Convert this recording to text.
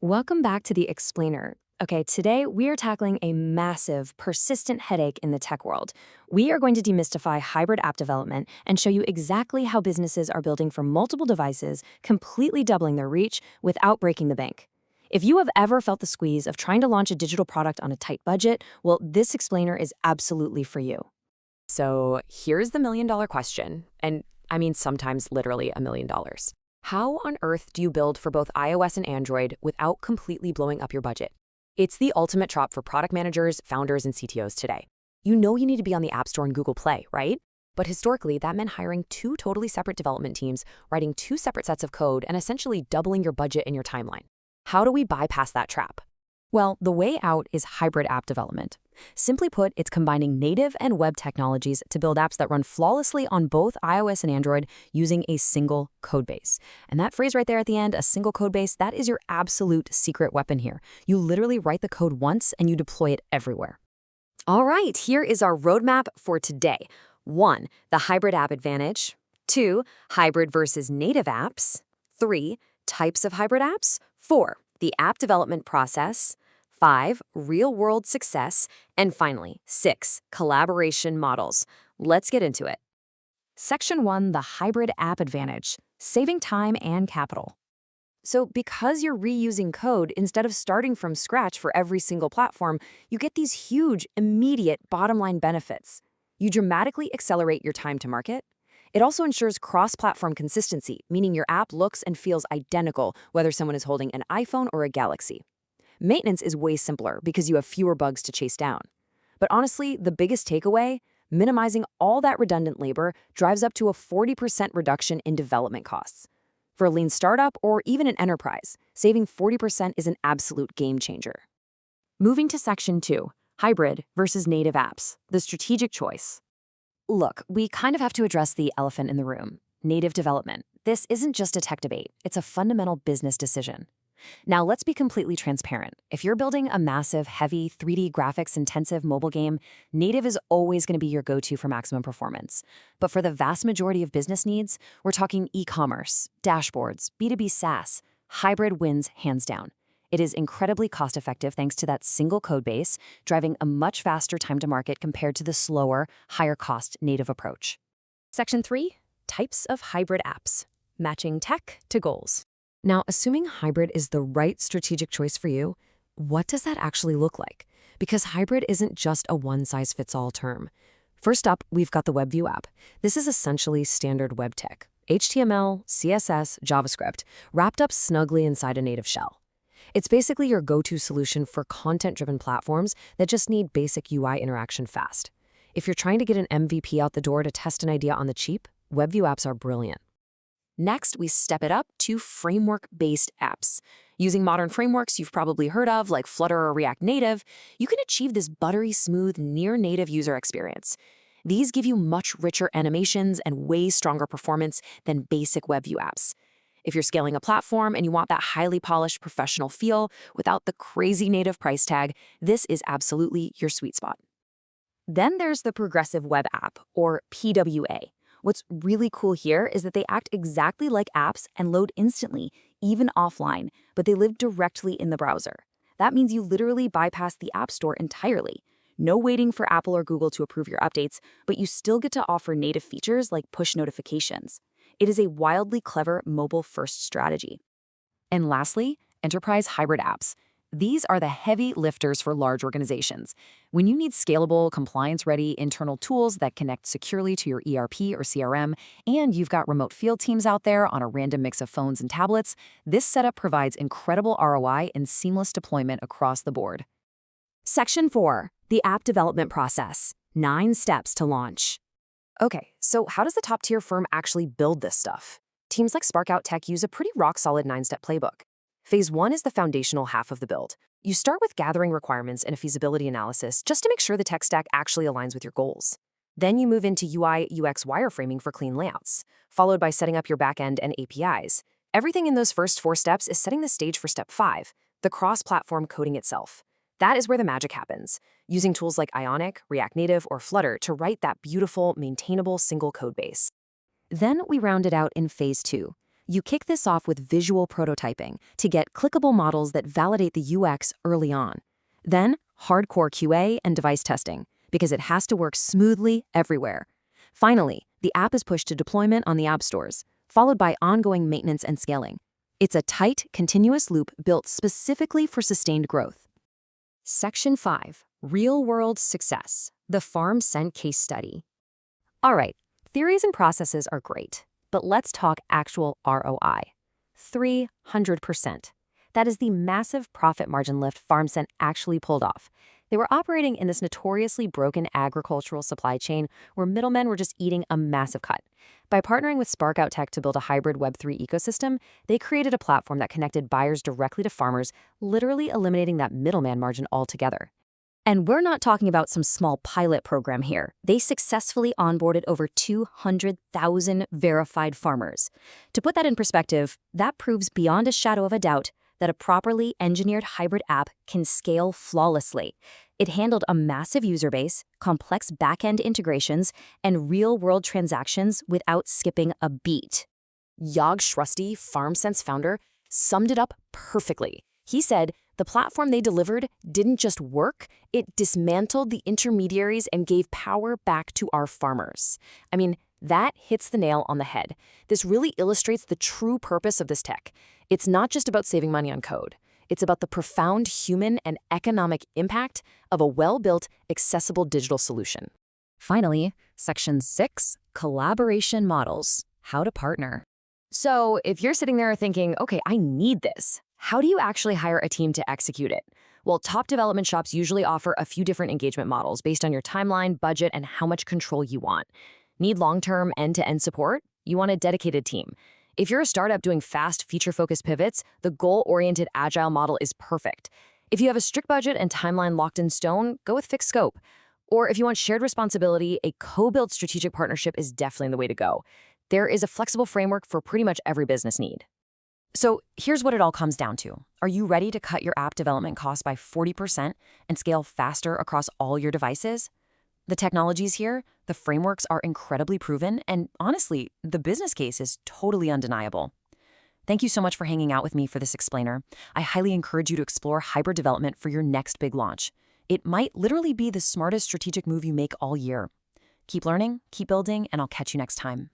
Welcome back to the Explainer. Okay, today we are tackling a massive, persistent headache in the tech world. We are going to demystify hybrid app development and show you exactly how businesses are building for multiple devices, completely doubling their reach without breaking the bank. If you have ever felt the squeeze of trying to launch a digital product on a tight budget, well, this Explainer is absolutely for you. So here's the million-dollar question, and I mean sometimes literally $1 million. How on earth do you build for both iOS and Android without completely blowing up your budget? It's the ultimate trap for product managers, founders, and CTOs today. You know you need to be on the App Store and Google Play, right? But historically, that meant hiring two totally separate development teams, writing two separate sets of code, and essentially doubling your budget and your timeline. How do we bypass that trap? Well, the way out is hybrid app development. Simply put, it's combining native and web technologies to build apps that run flawlessly on both iOS and Android using a single codebase. And that phrase right there at the end, a single codebase, that is your absolute secret weapon here. You literally write the code once and you deploy it everywhere. All right, here is our roadmap for today. 1. The hybrid app advantage. 2. Hybrid versus native apps. 3. Types of hybrid apps. 4. The app development process. 5. Real-world success. And finally, 6. Collaboration models. Let's get into it. Section 1, the hybrid app advantage, saving time and capital. So because you're reusing code instead of starting from scratch for every single platform, you get these huge, immediate bottom-line benefits. You dramatically accelerate your time to market. It also ensures cross-platform consistency, meaning your app looks and feels identical whether someone is holding an iPhone or a Galaxy. Maintenance is way simpler because you have fewer bugs to chase down. But honestly, the biggest takeaway, minimizing all that redundant labor drives up to a 40% reduction in development costs. For a lean startup or even an enterprise, saving 40% is an absolute game changer. Moving to Section 2, hybrid versus native apps, the strategic choice. Look, we kind of have to address the elephant in the room, native development. This isn't just a tech debate, it's a fundamental business decision. Now, let's be completely transparent. If you're building a massive, heavy, 3D graphics-intensive mobile game, native is always going to be your go-to for maximum performance. But for the vast majority of business needs, we're talking e-commerce, dashboards, B2B SaaS. Hybrid wins hands down. It is incredibly cost-effective thanks to that single code base, driving a much faster time to market compared to the slower, higher-cost native approach. Section 3, types of hybrid apps, matching tech to goals. Now, assuming hybrid is the right strategic choice for you, what does that actually look like? Because hybrid isn't just a one-size-fits-all term. First up, we've got the WebView app. This is essentially standard web tech, HTML, CSS, JavaScript, wrapped up snugly inside a native shell. It's basically your go-to solution for content-driven platforms that just need basic UI interaction fast. If you're trying to get an MVP out the door to test an idea on the cheap, WebView apps are brilliant. Next, we step it up to framework-based apps. Using modern frameworks you've probably heard of, like Flutter or React Native, you can achieve this buttery smooth, near-native user experience. These give you much richer animations and way stronger performance than basic WebView apps. If you're scaling a platform and you want that highly polished professional feel without the crazy native price tag, this is absolutely your sweet spot. Then there's the Progressive Web App, or PWA. What's really cool here is that they act exactly like apps and load instantly, even offline, but they live directly in the browser. That means you literally bypass the App Store entirely. No waiting for Apple or Google to approve your updates, but you still get to offer native features like push notifications. It is a wildly clever mobile-first strategy. And lastly, enterprise hybrid apps. These are the heavy lifters for large organizations. When you need scalable, compliance-ready internal tools that connect securely to your ERP or CRM, and you've got remote field teams out there on a random mix of phones and tablets, this setup provides incredible ROI and seamless deployment across the board. Section 4, the app development process. 9 steps to launch. Okay, so how does the top-tier firm actually build this stuff? Teams like Sparkout Tech use a pretty rock-solid 9-step playbook. Phase 1 is the foundational half of the build. You start with gathering requirements and a feasibility analysis just to make sure the tech stack actually aligns with your goals. Then you move into UI/UX wireframing for clean layouts, followed by setting up your backend and APIs. Everything in those first 4 steps is setting the stage for step 5, the cross-platform coding itself. That is where the magic happens, using tools like Ionic, React Native, or Flutter to write that beautiful, maintainable single code base. Then we round it out in Phase 2, You kick this off with visual prototyping to get clickable models that validate the UX early on. Then, hardcore QA and device testing, because it has to work smoothly everywhere. Finally, the app is pushed to deployment on the app stores, followed by ongoing maintenance and scaling. It's a tight, continuous loop built specifically for sustained growth. Section 5. Real-world success. The FarmSense case study. All right, theories and processes are great, but let's talk actual ROI. 300%. That is the massive profit margin lift FarmSense actually pulled off. They were operating in this notoriously broken agricultural supply chain where middlemen were just eating a massive cut. By partnering with Sparkout Tech to build a hybrid Web3 ecosystem, they created a platform that connected buyers directly to farmers, literally eliminating that middleman margin altogether. And we're not talking about some small pilot program here. They successfully onboarded over 200,000 verified farmers. To put that in perspective, that proves beyond a shadow of a doubt that a properly engineered hybrid app can scale flawlessly. It handled a massive user base, complex back-end integrations, and real-world transactions without skipping a beat. Yog Shrusty, FarmSense founder, summed it up perfectly. He said, the platform they delivered didn't just work, it dismantled the intermediaries and gave power back to our farmers. I mean, that hits the nail on the head. This really illustrates the true purpose of this tech. It's not just about saving money on code. It's about the profound human and economic impact of a well-built, accessible digital solution. Finally, Section 6, Collaboration Models. How to partner. So if you're sitting there thinking, okay, I need this, how do you actually hire a team to execute it? Well, top development shops usually offer a few different engagement models based on your timeline, budget, and how much control you want. Need long-term end-to-end support? You want a dedicated team. If you're a startup doing fast, feature-focused pivots, the goal-oriented agile model is perfect. If you have a strict budget and timeline locked in stone, go with fixed scope. Or if you want shared responsibility, a co-built strategic partnership is definitely the way to go. There is a flexible framework for pretty much every business need. So here's what it all comes down to. Are you ready to cut your app development costs by 40% and scale faster across all your devices? The technology's here, the frameworks are incredibly proven, and honestly, the business case is totally undeniable. Thank you so much for hanging out with me for this explainer. I highly encourage you to explore hybrid development for your next big launch. It might literally be the smartest strategic move you make all year. Keep learning, keep building, and I'll catch you next time.